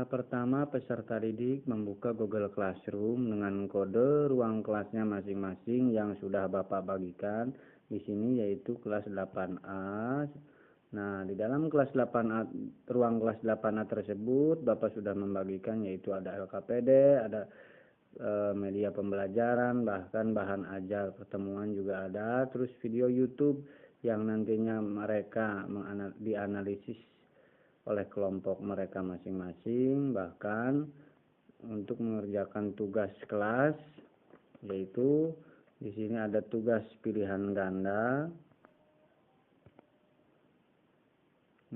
Tahap pertama, peserta didik membuka Google Classroom dengan kode ruang kelasnya masing-masing yang sudah Bapak bagikan di sini, yaitu kelas 8A. Nah, di dalam kelas 8A, ruang kelas 8A tersebut Bapak sudah membagikan, yaitu ada LKPD, ada media pembelajaran, bahkan bahan ajar pertemuan juga ada, terus video YouTube yang nantinya mereka dianalisis oleh kelompok mereka masing-masing, bahkan untuk mengerjakan tugas kelas, yaitu di sini ada tugas pilihan ganda.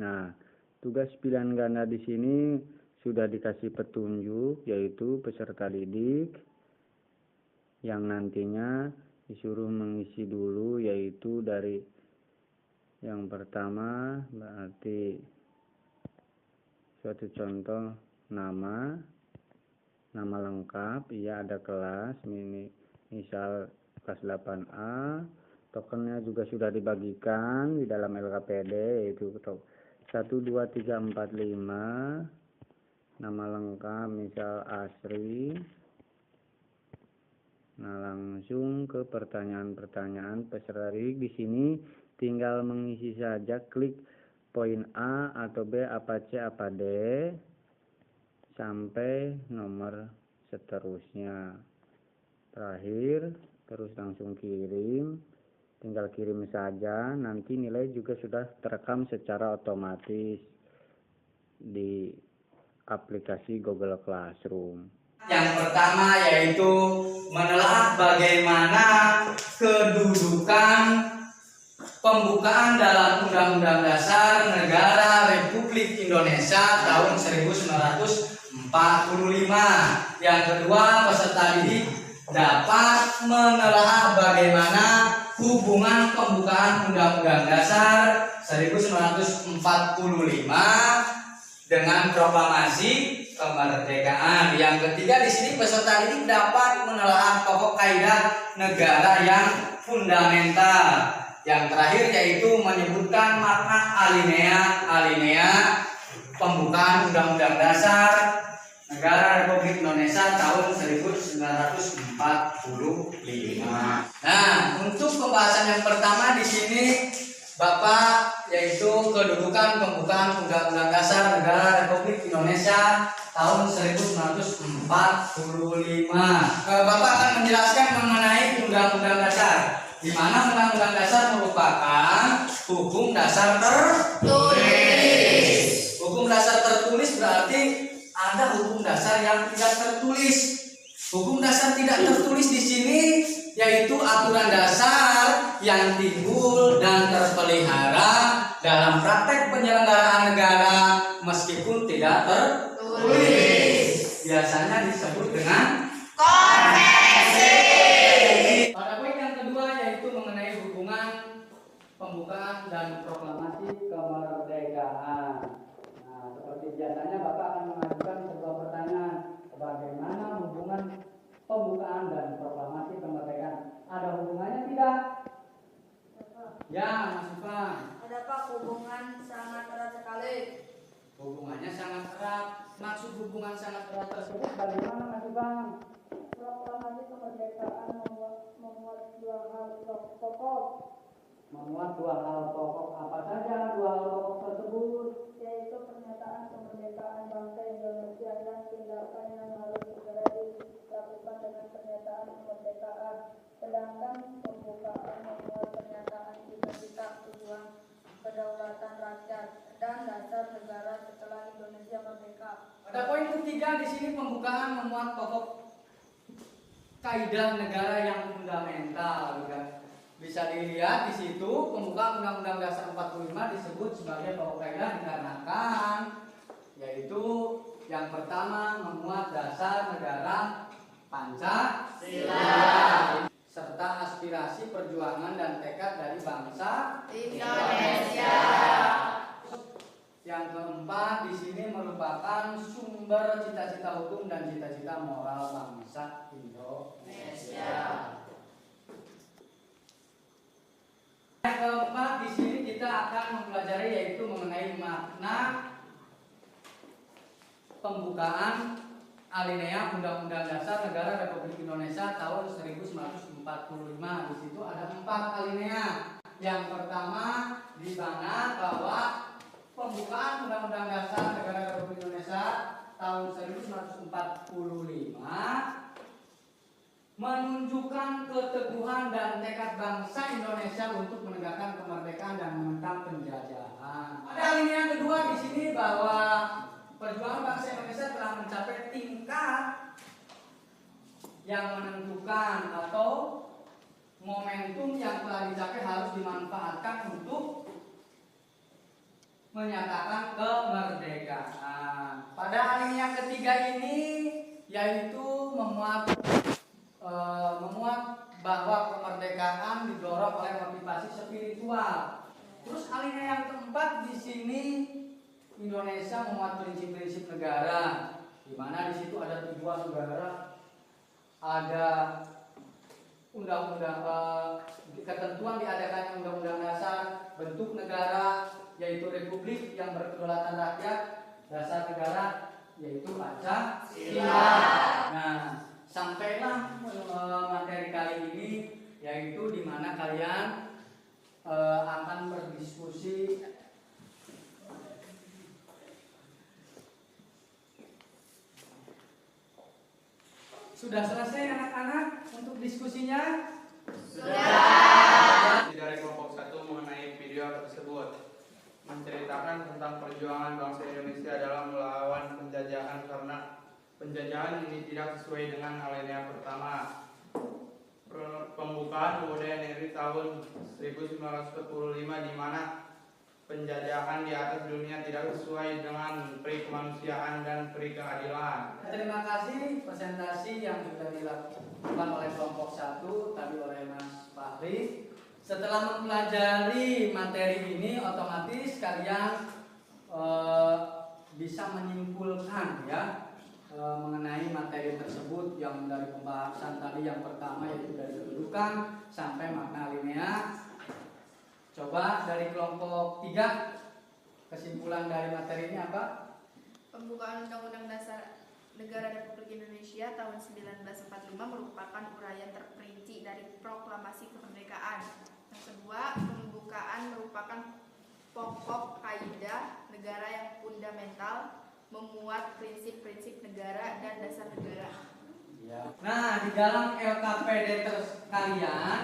Nah, tugas pilihan ganda di sini sudah dikasih petunjuk, yaitu peserta didik yang nantinya disuruh mengisi dulu, yaitu dari yang pertama berarti suatu contoh nama lengkap, iya ada kelas, misal kelas 8A, tokennya juga sudah dibagikan di dalam LKPD, yaitu 1, 2, 3, 4, 5, nama lengkap misal Asri. Nah, langsung ke pertanyaan-pertanyaan peserta didik. Di sini tinggal mengisi saja, klik poin A atau B, apa C, apa D, sampai nomor seterusnya. Terakhir, terus langsung kirim. Tinggal kirim saja, nanti nilai juga sudah terekam secara otomatis di aplikasi Google Classroom. Yang pertama yaitu menelaah bagaimana kedudukan pembukaan dalam Undang-Undang Dasar Negara Republik Indonesia tahun 1945. Yang kedua, peserta didik dapat menelaah bagaimana hubungan pembukaan Undang-Undang Dasar 1945 dengan proklamasi kemerdekaan. Yang ketiga, di sini peserta didik dapat menelaah pokok kaidah negara yang fundamental. Yang terakhir yaitu menyebutkan makna alinea pembukaan Undang-Undang Dasar Negara Republik Indonesia tahun 1945. Nah, untuk pembahasan yang pertama di sini Bapak, yaitu kedudukan pembukaan Undang-Undang Dasar Negara Republik Indonesia tahun 1945. Bapak akan menjelaskan mengenai Undang-Undang Dasar, di mana Undang-Undang Dasar merupakan hukum dasar tertulis. Hukum dasar tertulis berarti ada hukum dasar yang tidak tertulis. Hukum dasar tidak tertulis di sini yaitu aturan dasar yang timbul dan terpelihara dalam praktek penyelenggaraan negara meskipun tidak tertulis. Biasanya disebut dengan konvensi. Pada poin yang kedua yaitu mengenai hubungan pembukaan dan proklamasi kemerdekaan. Nah, seperti biasanya Bapak akan mengajukan sebuah pertanyaan, bagaimana hubungan pembukaan dan proklamasi kemerdekaan? Ada hubungannya tidak? Ya, Mas Ipang. Ada Pak, hubungan sangat erat sekali. Hubungannya sangat erat. Maksud hubungan sangat erat tersebut bagaimana, Mas Ipang? Proklamasi kemerdekaan memuat dua hal pokok. Memuat dua hal pokok. Apa saja dua hal pokok tersebut? Yaitu pernyataan kemerdekaan bangsa Indonesia dan tindakan yang harus segera dilakukan dengan pernyataan kemerdekaan. Sedangkan pembukaan memuat pernyataan cita-cita, tujuan, kedaulatan rakyat dan dasar negara setelah Indonesia merdeka. Pada poin ketiga di sini pembukaan memuat pokok kaidah negara yang fundamental. Bisa dilihat di situ pembukaan Undang-Undang Dasar 45 disebut sebagai pokok kaidah dikarenakan yaitu yang pertama memuat dasar negara Pancasila serta aspirasi perjuangan dan tekad dari bangsa Indonesia. Yang keempat di sini merupakan sumber cita-cita hukum dan cita-cita moral bangsa Indonesia. Yang keempat di sini kita akan mempelajari yaitu mengenai makna pembukaan alinea Undang-Undang Dasar Negara Republik Indonesia tahun 1945. Di situ ada 4 alinea. Yang pertama di mana bahwa pembukaan Undang-Undang Dasar Negara Republik Indonesia tahun 1945 menunjukkan keteguhan dan tekad bangsa Indonesia untuk menegakkan kemerdekaan dan menentang penjajahan. Pada alinea kedua di sini bahwa perjuangan bangsa Indonesia telah mencapai tingkat yang menentukan atau momentum yang telah dicapai harus dimanfaatkan untuk menyatakan kemerdekaan. Pada alinea ketiga ini yaitu memuat bahwa kemerdekaan didorong oleh motivasi spiritual. Terus alinea yang keempat di sini Indonesia memuat prinsip-prinsip negara, di mana di situ ada tujuan negara, ada undang-undang ketentuan diadakannya undang-undang dasar, bentuk negara yaitu republik yang berkedaulatan rakyat, dasar negara yaitu Pancasila. Nah, sampailah materi kali ini yaitu di mana kalian akan berdiskusi Sudah selesai anak-anak untuk diskusinya? Sudah. Dari kelompok 1 mengenai video tersebut menceritakan tentang perjuangan bangsa Indonesia dalam melawan penjajahan karena penjajahan ini tidak sesuai dengan alinea pertama. Pembukaan UUD NRI tahun 1945 di mana penjajahan di atas dunia tidak sesuai dengan peri kemanusiaan dan peri keadilan. Terima kasih presentasi yang sudah dilakukan oleh kelompok 1 tadi oleh Mas Fahri. Setelah mempelajari materi ini, otomatis kalian bisa menyimpulkan ya mengenai materi tersebut yang dari pembahasan tadi yang pertama yaitu dari kedudukan sampai makna alinea. Coba dari kelompok 3 kesimpulan dari materi ini apa? Pembukaan Undang-Undang Dasar Negara Republik Indonesia tahun 1945 merupakan uraian terperinci dari Proklamasi Kemerdekaan. Yang kedua, pembukaan merupakan pokok kaidah negara yang fundamental, memuat prinsip-prinsip negara dan dasar negara. Ya. Nah, di dalam LKPD kalian,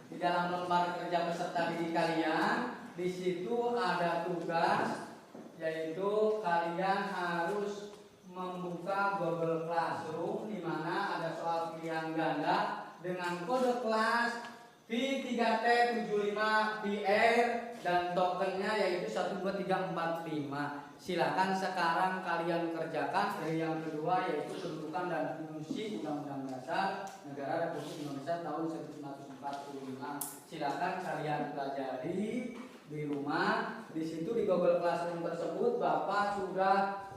di dalam lembar kerja peserta didik kalian, di situ ada tugas yaitu kalian harus membuka Google Classroom di mana ada soal pilihan ganda dengan kode kelas V3T75PR dan tokennya yaitu 12345. Silakan sekarang kalian kerjakan. Dari yang kedua yaitu kedudukan dan fungsi Undang-Undang Dasar Negara Republik Indonesia tahun 1945. Silakan kalian pelajari di rumah. Di situ di Google Classroom tersebut Bapak sudah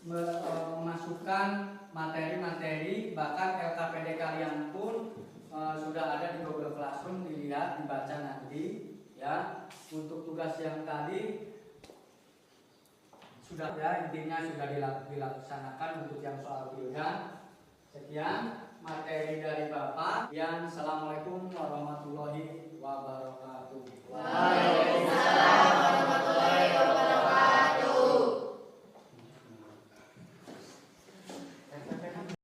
memasukkan materi-materi, bahkan LKPD kalian pun sudah ada di Google Classroom, dilihat, dibaca nanti ya. Untuk tugas yang tadi sudah ya, intinya sudah dilaksanakan untuk yang soal pilihan. Sekian materi dari Bapak. Assalamualaikum warahmatullahi wabarakatuh.